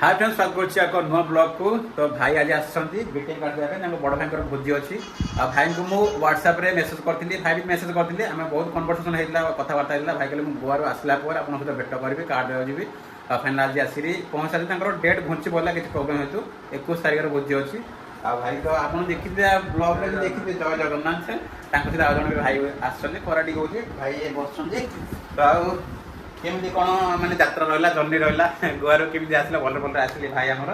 Hi friends स्वागत करछि एक नुआ ब्लॉग को। तो भाई आज आसछंती ग्रीटिंग कार्ड देबे हम बड़ भाई भोजी अछि आ भाई को मु व्हाट्सएप रे मेसेज करथिली भाई भी मेसेज करथिले हम बहुत कन्वर्सेशन हेतला कथा बार्ता हेतला भाई कहले मु गोवारो आसला पर आपन सहित भेट करबी कार्ड देबे जीबी आ फाइनल आज आसीरी पहुंचाली तांकर डेट घुंची बोला किछ प्रॉब्लम हेतु 21 तारिख रे भोजी अछि आ भाई तो आपन देखिते ब्लॉग रे देखिते जय जगन्नाथ से तांको सहित आजन भाई आछछन्ती कराटी होछि भाई बसछन्ती तो केमती कौन माने यात्रा रहा जर्नी रहा गोवार केमी आसला भल भल आसले भाई आमर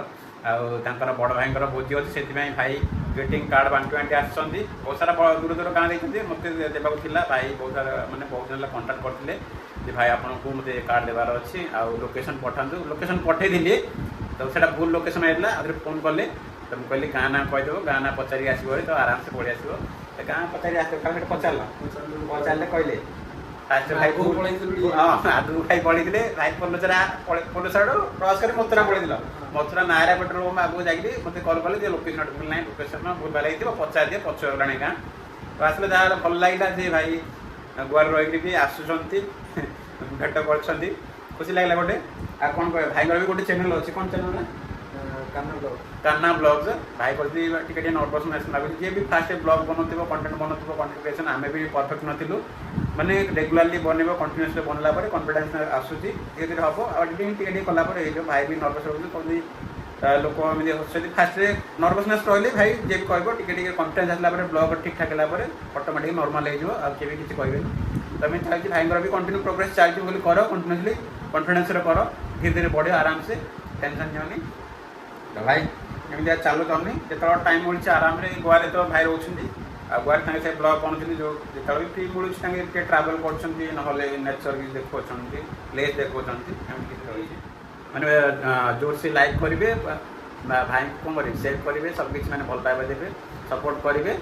आर बड़ भाई भोजी अच्छी से भाई ग्रीटिंग कार्ड बांटी बांटी आसछन्ती बहुत सारा दूर दूर गाँव देखते मत देवा भाई बहुत सारा माने बहुत जन कंटाक्ट करते भाई आपको मत कार्ड देवार अच्छी आउ लोकेशन पठातु लोकेशन पठेदी तो से भूल लोकेशन आइला फोन कले तो मुझे कहली गाँ ना कहीदेव गाँ ना पचारि आसो तो आराम से पड़े आसो गाँ पचारि आस पचार पचारे कहले फास्ट भाई आगू भाई पड़े भाई पोलसर क्रस कर मथुरा पड़े मथुरा नायरा पेट्रोल पंप आगू जाकि मत कल कले लोकेशन भूल ना लोकेशन भूल भाल हो पचार दिए पच गलानी गाँ तो आसले जहाँ भल लगे जे भाई गोवार रही भी आसुँच भेट कर खुशी लगला गोटे आ कौन कह भाई भी गोटे चैनल अच्छी कौन चैनल ना कान्ना ब्लॉग्स भाई कहते नर्भसनेस लगुच जी भी फास्ट ब्लॉग बनाते कंटेंट बनाते कंटेंट क्रिएशन आम भी परफेक्ट नु माने रेगुलारली बनइब कंटिन्यूअसली बनला कॉन्फिडेंस आसूची धीरे धीरे हम और एडिटिंग टिके कला भाई भी नर्भस रोचे लोक एमती फास्ट नर्भसनेस रही भाई जे भी कह टे कॉन्फिडेंस आसला ब्लॉग ठीक ठाक है ऑटोमेटिक नॉर्मल हो किसी किसी कहे तो मुझे चाहिए भाई भी कंटिन्यू प्रोग्रेस चलती बोली कर कंटिन्यूअसली कॉन्फिडेंस कर धीरे धीरे बढ़े आराम से टेंशन नियोनी तो भाई एमती चलु चाहूनी जो टाइम मिलूँ आराम से गोवा तो भाई रोचे गोवा से ब्लॉग बनते जो जो भी फ्री मिलूँ ट्रावेल कर नेचर किसी देखुं प्लेस देखुं रही मैंने जोर से लाइक करेंगे भाई कौन करेंगे सेव करेंगे सब किसी मैंने भल पाइबा देवे सपोर्ट करेंगे।